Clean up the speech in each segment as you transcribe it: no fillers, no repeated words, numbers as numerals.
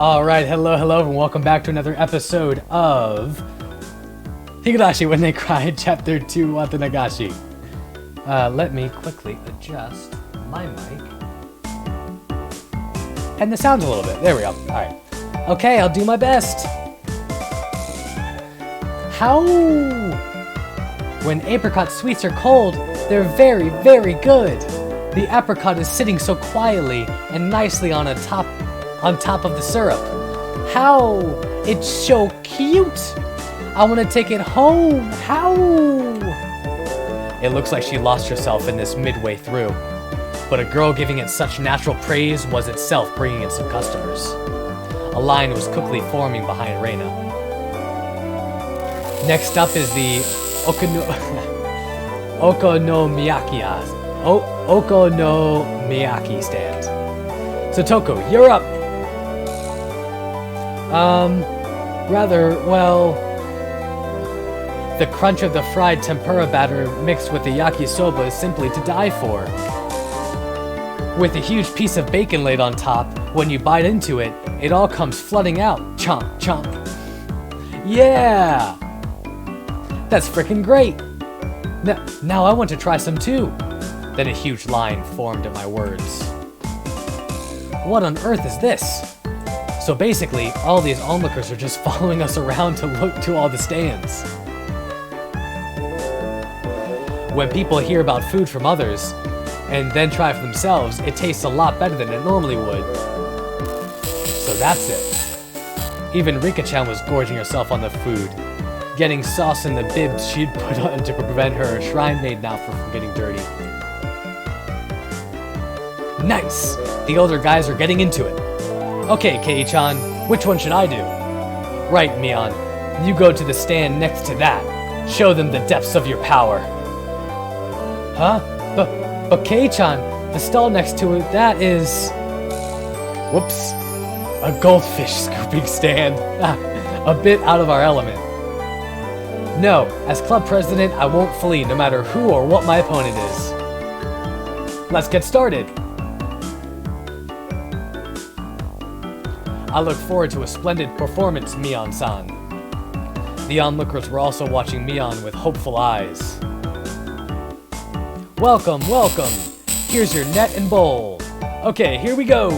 Alright, hello, and welcome back to another episode of Higurashi When They Cried, Chapter 2, Watanagashi. Let me quickly adjust my mic. And the sound a little bit. There we go. Alright. Okay, I'll do my best. How? When apricot sweets are cold, they're very, very good. The apricot is sitting so quietly and nicely on top of the syrup. How? It's so cute. I want to take it home. How? It looks like she lost herself in this midway through, but a girl giving it such natural praise was itself bringing in some customers. A line was quickly forming behind Reina. Next up is the Okonomiyaki stand. So Toko, you're up. The crunch of the fried tempura batter mixed with the yakisoba is simply to die for. With a huge piece of bacon laid on top, when you bite into it, it all comes flooding out. Chomp, chomp. Yeah! That's frickin' great! Now I want to try some too. Then a huge line formed at my words. What on earth is this? So basically, all these onlookers are just following us around to look to all the stands. When people hear about food from others, and then try for themselves, it tastes a lot better than it normally would. So that's it. Even Rika-chan was gorging herself on the food, getting sauce in the bibs she'd put on to prevent her shrine maiden outfit from getting dirty. Nice! The older guys are getting into it. Okay, Kei-chan, which one should I do? Right, Mion. You go to the stand next to that. Show them the depths of your power. Huh? But Kei-chan, the stall next to it, that is... Whoops. A goldfish scooping stand. A bit out of our element. No, as club president, I won't flee no matter who or what my opponent is. Let's get started. I look forward to a splendid performance, Mion-san. The onlookers were also watching Mion with hopeful eyes. Welcome, welcome. Here's your net and bowl. Okay, here we go.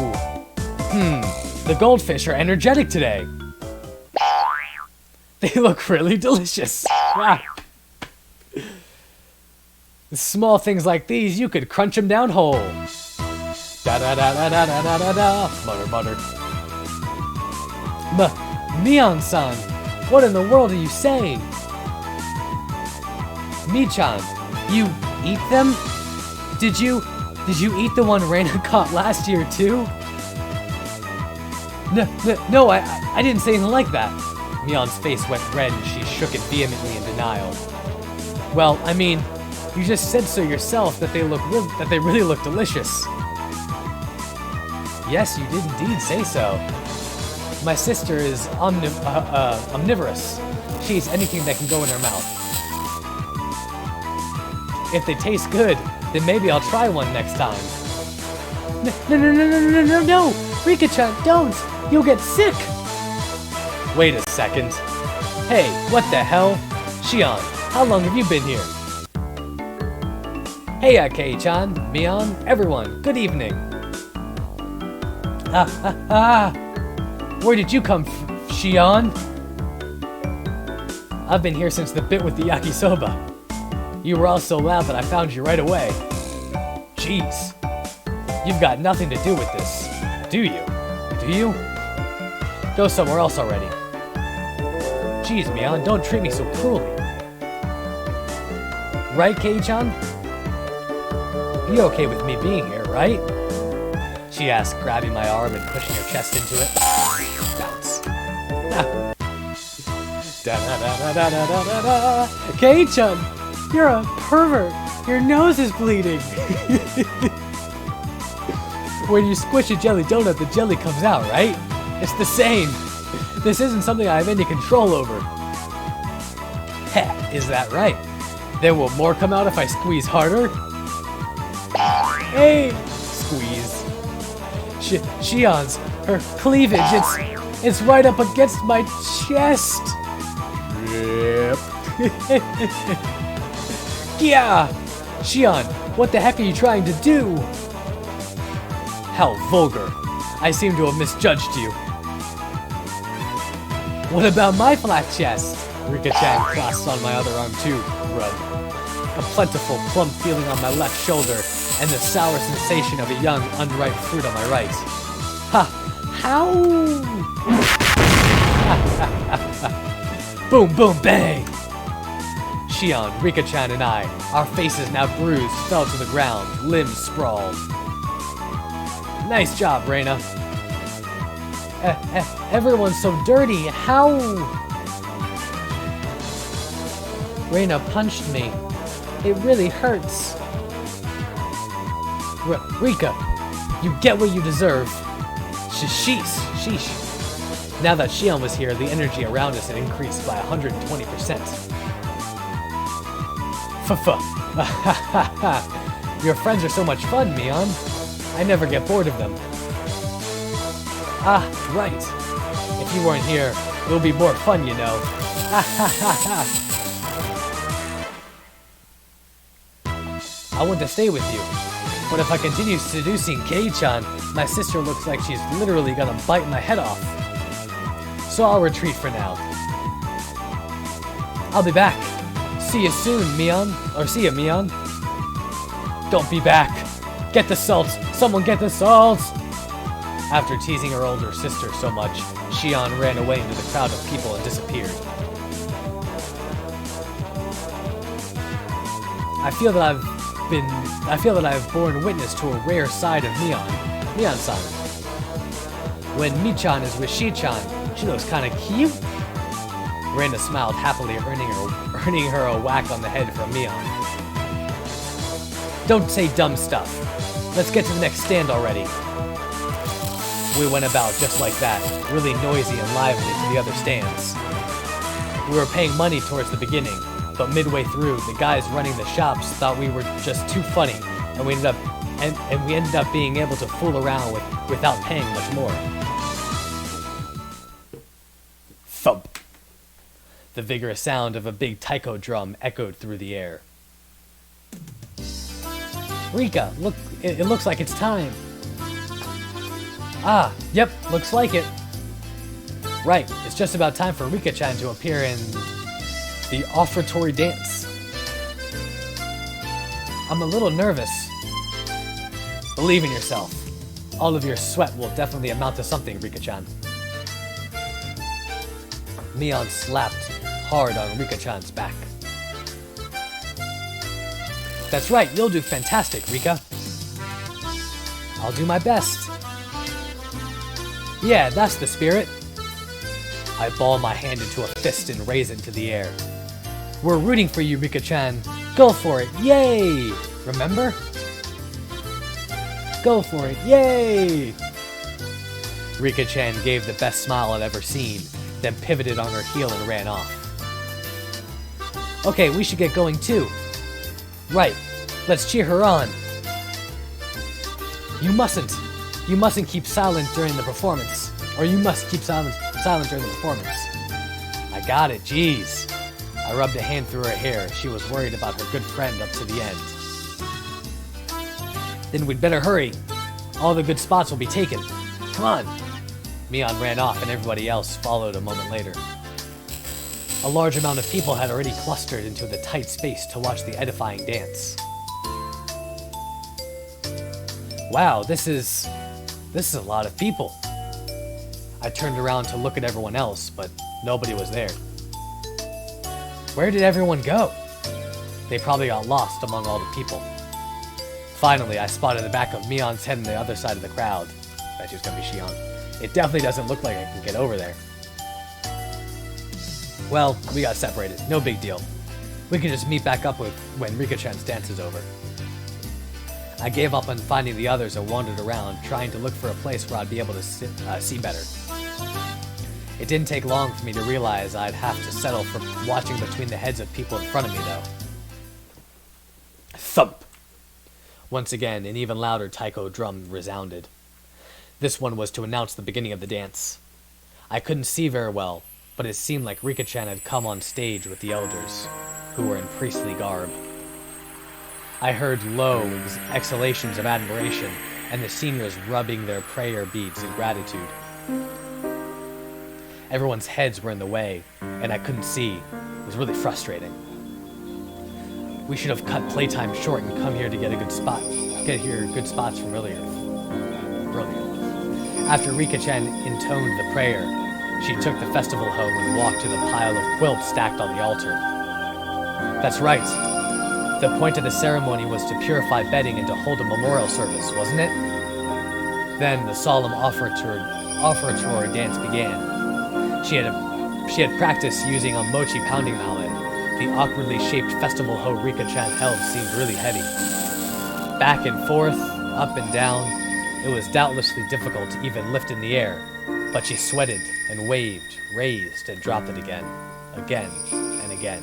The goldfish are energetic today. They look really delicious. Small things like these, you could crunch them down whole. Da-da-da-da-da-da-da-da. Mutter, mutter. Mion-san, what in the world are you saying? Mi-chan, you eat them? Did you eat the one Reina caught last year too? No, I didn't say anything like that. Mion's face went red and she shook it vehemently in denial. Well, I mean, you just said so yourself that they really look delicious. Yes, you did indeed say so. My sister is omnivorous. She eats anything that can go in her mouth. If they taste good, then maybe I'll try one next time. No! Rika-chan, don't! You'll get sick! Wait a second. Hey, what the hell? Shion, how long have you been here? Hey, Kei-chan, Mion, everyone, good evening. Where did you come from, Shion? I've been here since the bit with the yakisoba. You were all so loud that I found you right away. Jeez. You've got nothing to do with this, do you? Do you? Go somewhere else already. Jeez, Mion, don't treat me so cruelly. Right, Kei-chan? You're okay with me being here, right? She asked, grabbing my arm and pushing her chest into it. Bounce. Da-da-da-da-da-da-da-da. Kei-chan, you're a pervert. Your nose is bleeding. When you squish a jelly donut, the jelly comes out, right? It's the same. This isn't something I have any control over. Heh, is that right? Then will more come out if I squeeze harder? Hey! Squeeze. Shion's Her cleavage, it's right up against my chest. Yep. Yeah! Shion, what the heck are you trying to do? How vulgar. I seem to have misjudged you. What about my flat chest? Rika-chan clasps on my other arm too, rub. A plentiful, plump feeling on my left shoulder, and the sour sensation of a young, unripe fruit on my right. Ha! How? Boom, boom, bang! Shion, Rika-chan, and I, our faces now bruised, fell to the ground, limbs sprawled. Nice job, Reina. Everyone's so dirty. How? Reina punched me. It really hurts. Rika, you get what you deserve. Sheesh. Now that Shion was here, the energy around us had increased by 120%. Your friends are so much fun, Mion. I never get bored of them. Ah, right. If you weren't here, it would be more fun, you know. I want to stay with you, but if I continue seducing Kei-chan, my sister looks like she's literally gonna bite my head off. So I'll retreat for now. I'll be back. See you soon, Mion. Or see you, Mion. Don't be back. Get the salt. Someone get the salt. After teasing her older sister so much, Shion ran away into the crowd of people and disappeared. I feel that I've borne witness to a rare side of Mion-san. When Mi-chan is with Shi-chan, she looks kinda cute. Reina smiled happily, earning her a whack on the head from Mion. Don't say dumb stuff. Let's get to the next stand already. We went about just like that, really noisy and lively to the other stands. We were paying money towards the beginning, but midway through, the guys running the shops thought we were just too funny, and we ended up being able to fool around without paying much more. Thump! The vigorous sound of a big taiko drum echoed through the air. Rika, look, it looks like it's time. Ah, yep, looks like it. Right, it's just about time for Rika-chan to appear in the offertory dance. I'm a little nervous. Believe in yourself. All of your sweat will definitely amount to something, Rika-chan. Mion slapped hard on Rika-chan's back. That's right, you'll do fantastic, Rika. I'll do my best. Yeah, that's the spirit. I ball my hand into a fist and raise it into the air. We're rooting for you, Rika-chan. Go for it, yay! Remember? Go for it, yay! Rika-chan gave the best smile I'd ever seen, then pivoted on her heel and ran off. Okay, we should get going too. Right, let's cheer her on. You mustn't keep silent during the performance. Or you must keep silent during the performance. I got it, jeez. I rubbed a hand through her hair. She was worried about her good friend up to the end. Then we'd better hurry. All the good spots will be taken. Come on. Mion ran off and everybody else followed a moment later. A large amount of people had already clustered into the tight space to watch the edifying dance. Wow, this is a lot of people. I turned around to look at everyone else, but nobody was there. Where did everyone go? They probably got lost among all the people. Finally, I spotted the back of Mion's head on the other side of the crowd. Bet she was gonna be Shion. It definitely doesn't look like I can get over there. Well, we got separated. No big deal. We can just meet back up when Rika-chan's dance is over. I gave up on finding the others and wandered around, trying to look for a place where I'd be able to see better. It didn't take long for me to realize I'd have to settle for watching between the heads of people in front of me, though. Thump! Once again, an even louder taiko drum resounded. This one was to announce the beginning of the dance. I couldn't see very well, but it seemed like Rika-chan had come on stage with the elders, who were in priestly garb. I heard low exhalations of admiration, and the seniors rubbing their prayer beads in gratitude. Everyone's heads were in the way, and I couldn't see. It was really frustrating. We should have cut playtime short and come here to get good spots from earlier. After Rika-chan intoned the prayer, she took the festival hoe and walked to the pile of quilts stacked on the altar. That's right. The point of the ceremony was to purify bedding and to hold a memorial service, wasn't it? Then the solemn offertory dance began. She had practiced using a mochi pounding mallet. The awkwardly shaped festival hoe Rika-chan held seemed really heavy. Back and forth, up and down, it was doubtlessly difficult to even lift in the air, but she sweated and waved, raised and dropped it again and again.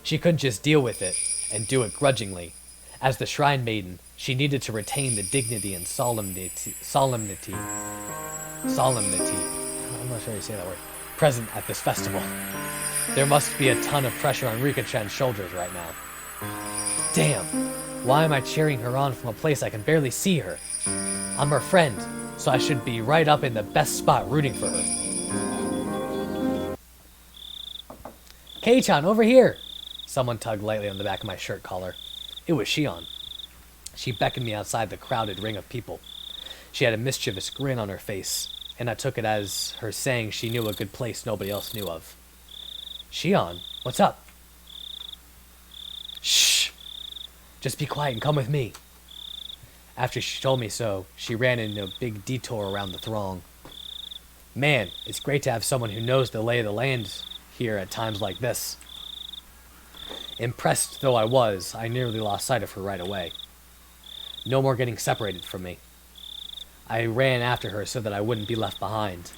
She couldn't just deal with it and do it grudgingly. As the shrine maiden, she needed to retain the dignity and solemnity. I'm not sure how you say that word. Present at this festival. There must be a ton of pressure on Rika-chan's shoulders right now. Damn, why am I cheering her on from a place I can barely see her? I'm her friend, so I should be right up in the best spot rooting for her. Kei-chan, over here! Someone tugged lightly on the back of my shirt collar. It was Shion. She beckoned me outside the crowded ring of people. She had a mischievous grin on her face, and I took it as her saying she knew a good place nobody else knew of. Shion, what's up? Shh! Just be quiet and come with me. After she told me so, she ran in a big detour around the throng. Man, it's great to have someone who knows the lay of the land here at times like this. Impressed though I was, I nearly lost sight of her right away. No more getting separated from me. I ran after her so that I wouldn't be left behind.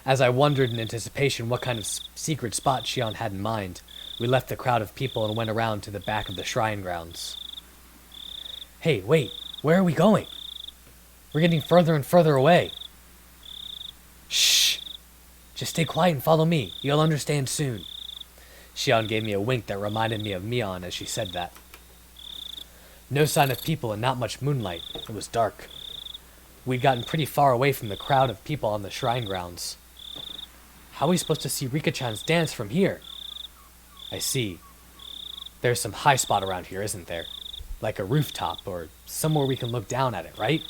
As I wondered in anticipation what kind of secret spot Shion had in mind, we left the crowd of people and went around to the back of the shrine grounds. Hey, wait, where are we going? We're getting further and further away. Shh! Just stay quiet and follow me. You'll understand soon. Shion gave me a wink that reminded me of Mion as she said that. No sign of people and not much moonlight. It was dark. We'd gotten pretty far away from the crowd of people on the shrine grounds. How are we supposed to see Rika-chan's dance from here? I see. There's some high spot around here, isn't there? Like a rooftop or somewhere we can look down at it, right?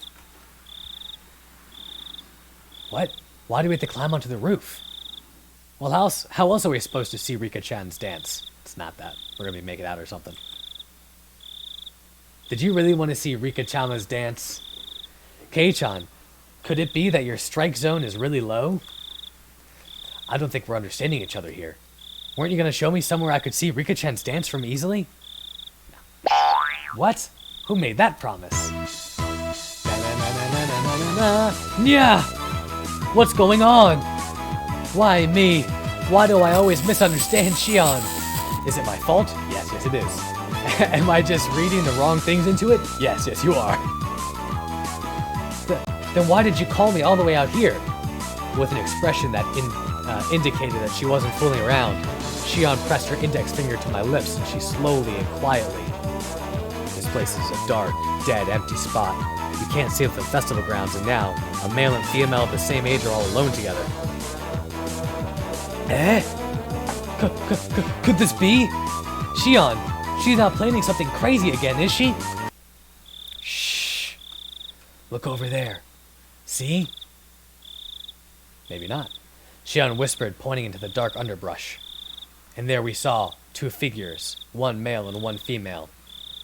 What? Why do we have to climb onto the roof? Well, how else are we supposed to see Rika-chan's dance? It's not that. We're going to be making out or something. Did you really want to see Rika-chan's dance? Kei-chan, could it be that your strike zone is really low? I don't think we're understanding each other here. Weren't you going to show me somewhere I could see Rika-chan's dance from easily? No. What? Who made that promise? Nya! What's going on? Why me? Why do I always misunderstand Shion? Is it my fault? Yes, it is. Am I just reading the wrong things into it? Yes, you are. Then why did you call me all the way out here? With an expression that indicated that she wasn't fooling around, Shion pressed her index finger to my lips and she slowly and quietly. This place is a dark, dead, empty spot. You can't see it from the festival grounds, and now, a male and female of the same age are all alone together. Eh? Could this be? Shion, she's not planning something crazy again, is she? Shh. Look over there. See? Maybe not. Shion whispered, pointing into the dark underbrush. And there we saw two figures, one male and one female.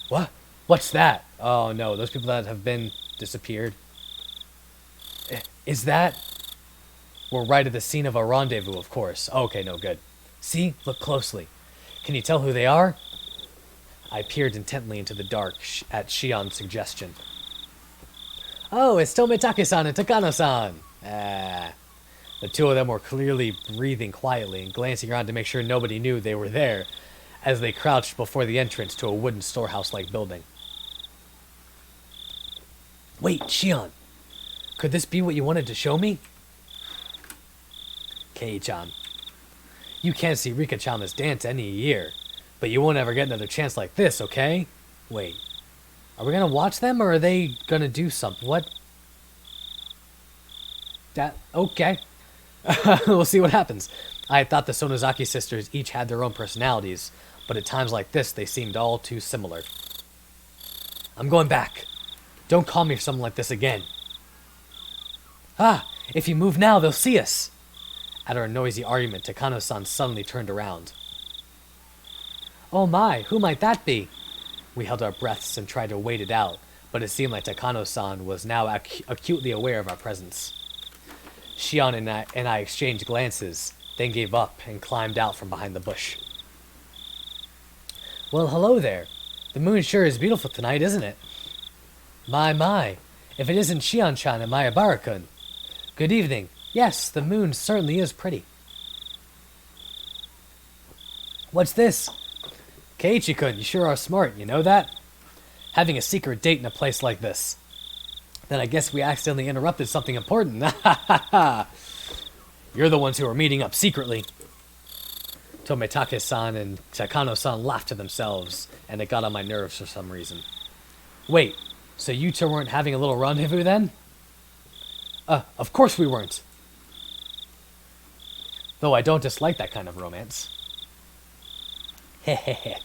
What? What's that? Oh no, those people that have been disappeared. Is that? We're right at the scene of a rendezvous, of course. Okay, no good. See? Look closely. Can you tell who they are? I peered intently into the dark at Shion's suggestion. Oh, it's Tomitake-san and Takano-san. The two of them were clearly breathing quietly and glancing around to make sure nobody knew they were there as they crouched before the entrance to a wooden storehouse-like building. Wait, Shion. Could this be what you wanted to show me? Kei-chan. You can't see Rika-chana's dance any year, but you won't ever get another chance like this, okay? Wait. Are we gonna watch them, or are they gonna do something? What? Okay. We'll see what happens. I had thought the Sonozaki sisters each had their own personalities, but at times like this, they seemed all too similar. I'm going back. Don't call me for something like this again. Ah, if you move now, they'll see us. At our noisy argument, Takano-san suddenly turned around. Oh my, who might that be? We held our breaths and tried to wait it out, but it seemed like Takano-san was now acutely aware of our presence. Shion and I exchanged glances, then gave up and climbed out from behind the bush. Well, hello there. The moon sure is beautiful tonight, isn't it? My. If it isn't Shion-chan and Mayabara-kun. Good evening. Yes, the moon certainly is pretty. What's this? Keiichi-kun, you sure are smart, you know that? Having a secret date in a place like this. Then I guess we accidentally interrupted something important. You're the ones who are meeting up secretly. Tomitake-san and Takano-san laughed to themselves, and it got on my nerves for some reason. Wait, so you two weren't having a little rendezvous then? Of course we weren't. Though I don't dislike that kind of romance. Hehehe.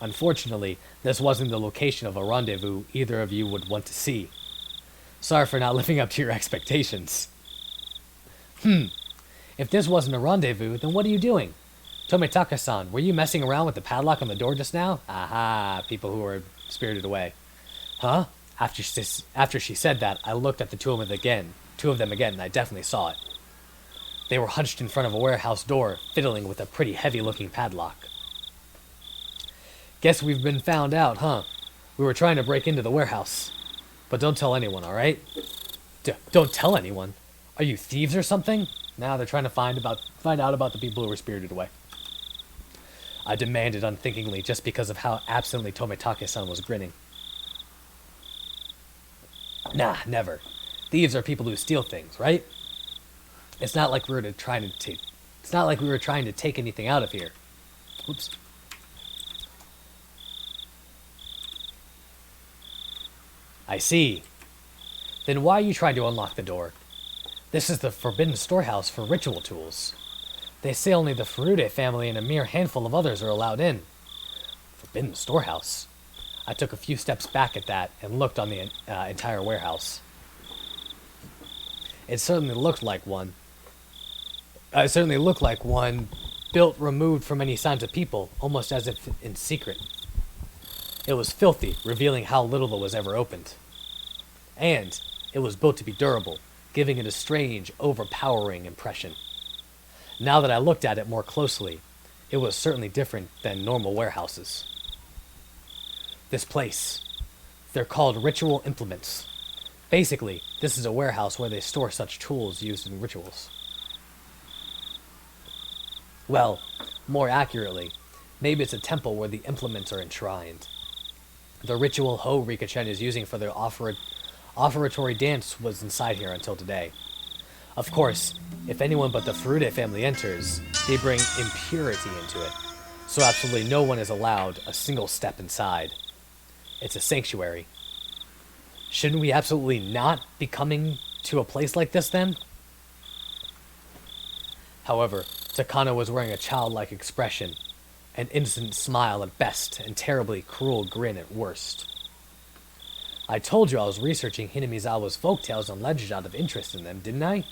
Unfortunately, this wasn't the location of a rendezvous either of you would want to see. Sorry for not living up to your expectations. If this wasn't a rendezvous, then what are you doing? Tomitaka-san, were you messing around with the padlock on the door just now? Aha, people who were spirited away. Huh? After she said that, I looked at the two of them again, and I definitely saw it. They were hunched in front of a warehouse door, fiddling with a pretty heavy-looking padlock. Guess we've been found out, huh? We were trying to break into the warehouse. But don't tell anyone, alright? Don't tell anyone? Are you thieves or something? Now they're trying to find out about the people who were spirited away. I demanded unthinkingly just because of how absently Tomitake-san was grinning. Nah, never. Thieves are people who steal things, right? It's not like we were trying to take anything out of here. Oops. I see. Then why are you trying to unlock the door? This is the forbidden storehouse for ritual tools. They say only the Furude family and a mere handful of others are allowed in. Forbidden storehouse? I took a few steps back at that and looked on the entire warehouse. It certainly looked like one. Built removed from any signs of people, almost as if in secret. It was filthy, revealing how little it was ever opened. And it was built to be durable, giving it a strange, overpowering impression. Now that I looked at it more closely, it was certainly different than normal warehouses. This place, they're called ritual implements. Basically, this is a warehouse where they store such tools used in rituals. Well, more accurately, maybe it's a temple where the implements are enshrined. The ritual Ho Rika-chan is using for their offertory dance was inside here until today. Of course, if anyone but the Furude family enters, they bring impurity into it, so absolutely no one is allowed a single step inside. It's a sanctuary. Shouldn't we absolutely not be coming to a place like this then? However, Takano was wearing a childlike expression, an innocent smile at best, and terribly cruel grin at worst. I told you I was researching Hinamizawa's folktales and legends out of interest in them, didn't I?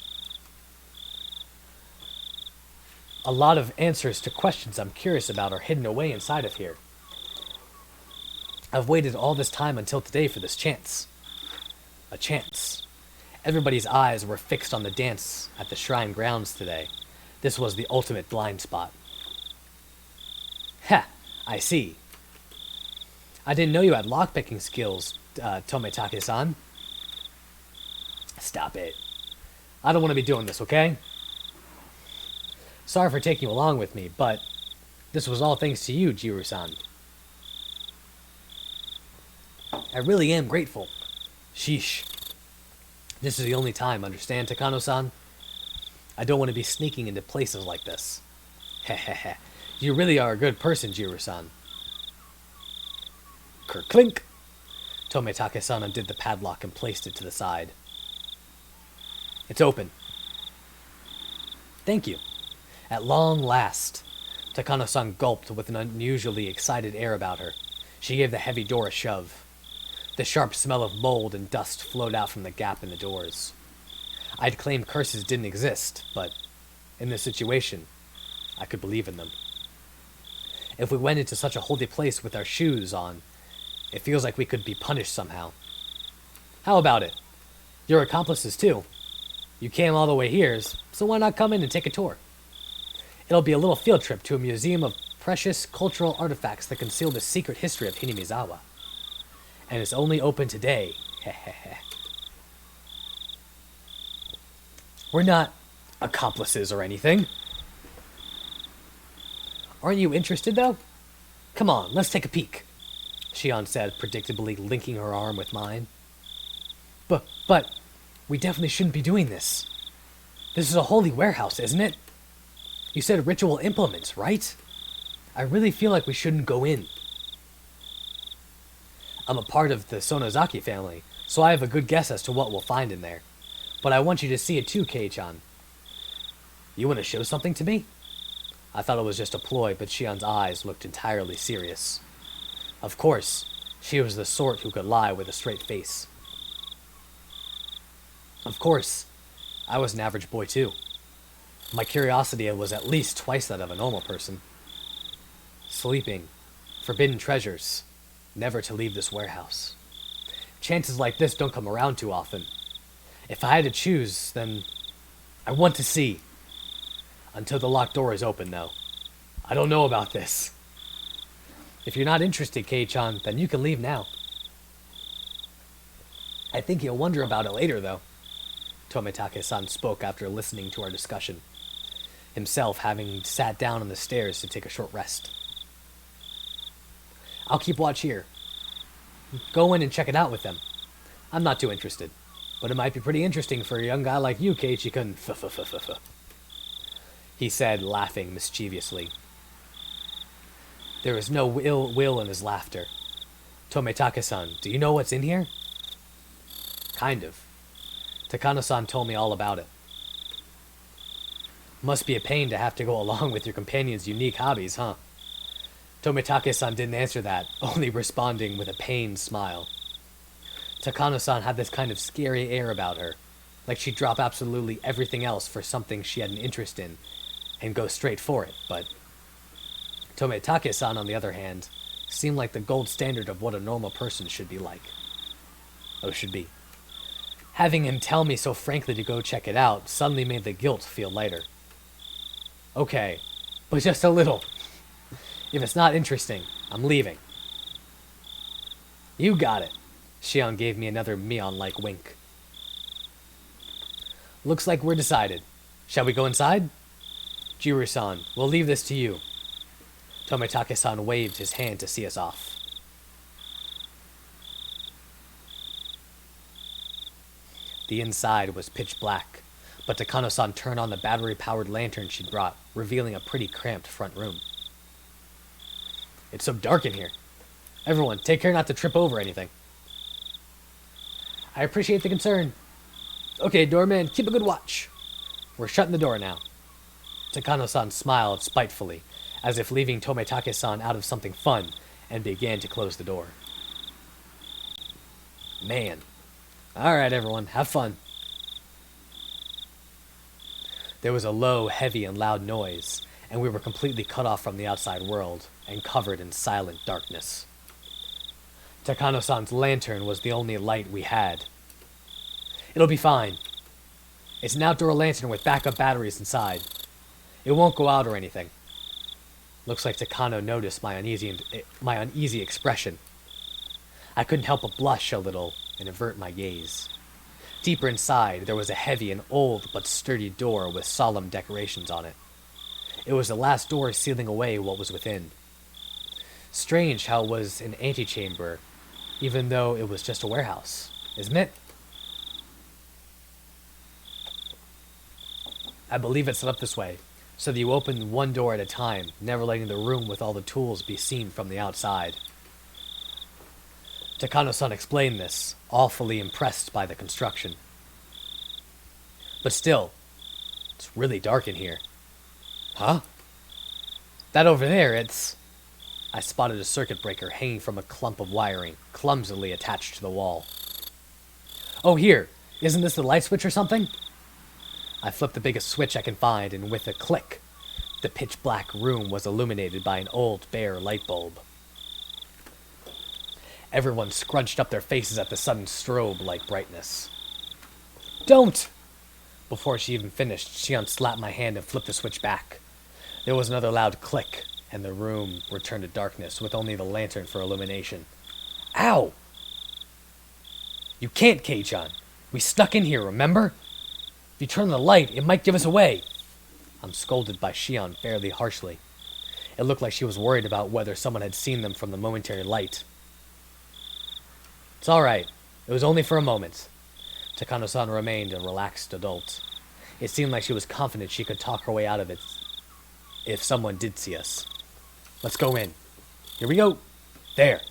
A lot of answers to questions I'm curious about are hidden away inside of here. I've waited all this time until today for this chance. A chance. Everybody's eyes were fixed on the dance at the shrine grounds today. This was the ultimate blind spot. Ha! I see. I didn't know you had lockpicking skills, Tomitake-san. Stop it. I don't want to be doing this, okay? Sorry for taking you along with me, but this was all thanks to you, Jiru-san. I really am grateful. Sheesh. This is the only time, understand, Takano-san? I don't want to be sneaking into places like this. Hehehe. You really are a good person, Jiro-san. Kerklink! Tomitake-san undid the padlock and placed it to the side. It's open. Thank you. At long last. Takano-san gulped with an unusually excited air about her. She gave the heavy door a shove. The sharp smell of mold and dust flowed out from the gap in the doors. I'd claimed curses didn't exist, but in this situation, I could believe in them. If we went into such a holy place with our shoes on, it feels like we could be punished somehow. How about it? You're accomplices too. You came all the way here, so why not come in and take a tour? It'll be a little field trip to a museum of precious cultural artifacts that conceal the secret history of Hinamizawa. And it's only open today. Hehehe. We're not accomplices or anything. Aren't you interested, though? Come on, let's take a peek, Shion said, predictably linking her arm with mine. But, we definitely shouldn't be doing this. This is a holy warehouse, isn't it? You said ritual implements, right? I really feel like we shouldn't go in. I'm a part of the Sonozaki family, so I have a good guess as to what we'll find in there. But I want you to see it too, Kei-chan. You want to show something to me? I thought it was just a ploy, but Shion's eyes looked entirely serious. Of course, she was the sort who could lie with a straight face. Of course, I was an average boy too. My curiosity was at least twice that of a normal person. Sleeping, forbidden treasures, never to leave this warehouse. Chances like this don't come around too often. If I had to choose, then I want to see. Until the locked door is open, though. I don't know about this. If you're not interested, Kei-chan, then you can leave now. I think you'll wonder about it later, though. Tomitake-san spoke after listening to our discussion, himself having sat down on the stairs to take a short rest. I'll keep watch here. Go in and check it out with them. I'm not too interested, but it might be pretty interesting for a young guy like you, Keiichi-kun. He said, laughing mischievously. There was no ill will in his laughter. Tomitake-san, do you know what's in here? Kind of. Takano-san told me all about it. Must be a pain to have to go along with your companion's unique hobbies, huh? Tomitake-san didn't answer that, only responding with a pained smile. Takano-san had this kind of scary air about her, like she'd drop absolutely everything else for something she had an interest in, and go straight for it, but Tomitake-san, on the other hand, seemed like the gold standard of what a normal person should be like. Oh, should be. Having him tell me so frankly to go check it out suddenly made the guilt feel lighter. Okay, but just a little. If it's not interesting, I'm leaving. You got it. Shion gave me another Mion-like wink. Looks like we're decided. Shall we go inside? Jiro-san, we'll leave this to you. Tomitake-san waved his hand to see us off. The inside was pitch black, but Takano-san turned on the battery-powered lantern she'd brought, revealing a pretty cramped front room. It's so dark in here. Everyone, take care not to trip over anything. I appreciate the concern. Okay, doorman, keep a good watch. We're shutting the door now. Takano-san smiled spitefully, as if leaving Tomitake-san out of something fun, and began to close the door. Man. Alright, everyone, have fun. There was a low, heavy, and loud noise, and we were completely cut off from the outside world, and covered in silent darkness. Takano-san's lantern was the only light we had. It'll be fine. It's an outdoor lantern with backup batteries inside. It won't go out or anything. Looks like Takano noticed my uneasy expression. I couldn't help but blush a little and avert my gaze. Deeper inside, there was a heavy and old but sturdy door with solemn decorations on it. It was the last door sealing away what was within. Strange how it was an antechamber, even though it was just a warehouse, isn't it? I believe it's set up this way, so that you open one door at a time, never letting the room with all the tools be seen from the outside. Takano-san explained this, awfully impressed by the construction. But still, it's really dark in here. Huh? That over there, it's... I spotted a circuit breaker hanging from a clump of wiring, clumsily attached to the wall. Oh, here! Isn't this the light switch or something? I flipped the biggest switch I can find, and with a click, the pitch-black room was illuminated by an old, bare light bulb. Everyone scrunched up their faces at the sudden strobe-like brightness. Don't! Before she even finished, Shion slapped my hand and flipped the switch back. There was another loud click, and the room returned to darkness with only the lantern for illumination. Ow! You can't, Kei-chan. We stuck in here, remember? If you turn the light, it might give us away. I'm scolded by Shion fairly harshly. It looked like she was worried about whether someone had seen them from the momentary light. It's alright. It was only for a moment. Takano-san remained a relaxed adult. It seemed like she was confident she could talk her way out of it if someone did see us. Let's go in. Here we go. There.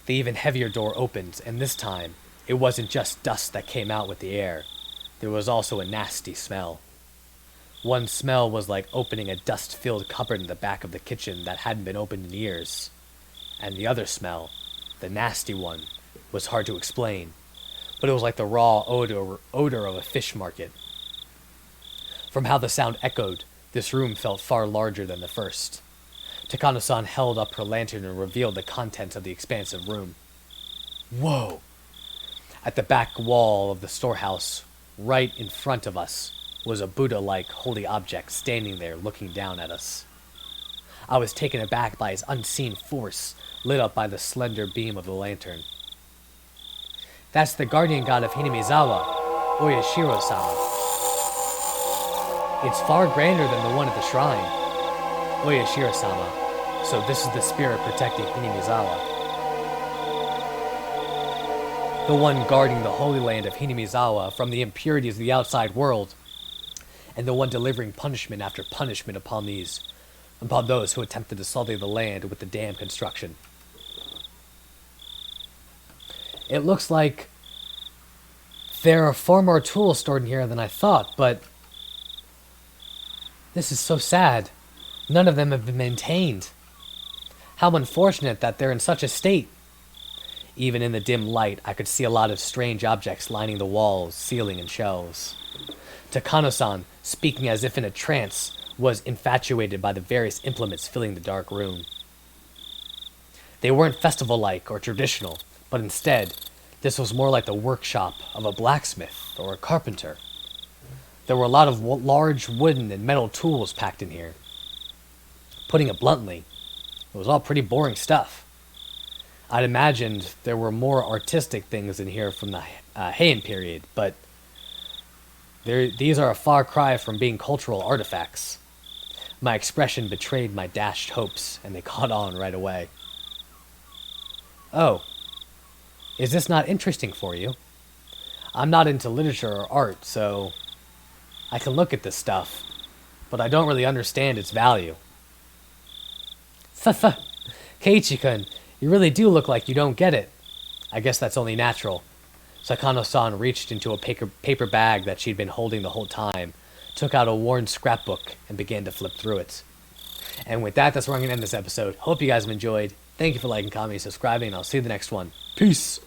The even heavier door opened, and this time, it wasn't just dust that came out with the air. There was also a nasty smell. One smell was like opening a dust-filled cupboard in the back of the kitchen that hadn't been opened in years. And the other smell, the nasty one, was hard to explain, but it was like the raw odor of a fish market. From how the sound echoed, this room felt far larger than the first. Takano-san held up her lantern and revealed the contents of the expansive room. Whoa! At the back wall of the storehouse, right in front of us, was a Buddha-like holy object standing there looking down at us. I was taken aback by his unseen force, lit up by the slender beam of the lantern. That's the guardian god of Hinamizawa, Oyashiro-sama. It's far grander than the one at the shrine. Oyashiro-sama, so this is the spirit protecting Hinamizawa. The one guarding the holy land of Hinamizawa from the impurities of the outside world, and the one delivering punishment after punishment upon those who attempted to sully the land with the dam construction. It looks like there are far more tools stored in here than I thought, but this is so sad. None of them have been maintained. How unfortunate that they're in such a state. Even in the dim light, I could see a lot of strange objects lining the walls, ceiling, and shelves. Takano-san, speaking as if in a trance, was infatuated by the various implements filling the dark room. They weren't festival-like or traditional, but instead, this was more like the workshop of a blacksmith or a carpenter. There were a lot of large wooden and metal tools packed in here. Putting it bluntly, it was all pretty boring stuff. I'd imagined there were more artistic things in here from the Heian period, but these are a far cry from being cultural artifacts. My expression betrayed my dashed hopes, and they caught on right away. Oh, is this not interesting for you? I'm not into literature or art, so I can look at this stuff, but I don't really understand its value. Keiichi-kun, you really do look like you don't get it. I guess that's only natural. Sakano-san reached into a paper bag that she'd been holding the whole time, took out a worn scrapbook, and began to flip through it. And with that, that's where I'm going to end this episode. Hope you guys have enjoyed. Thank you for liking, commenting, subscribing, and I'll see you in the next one. Peace!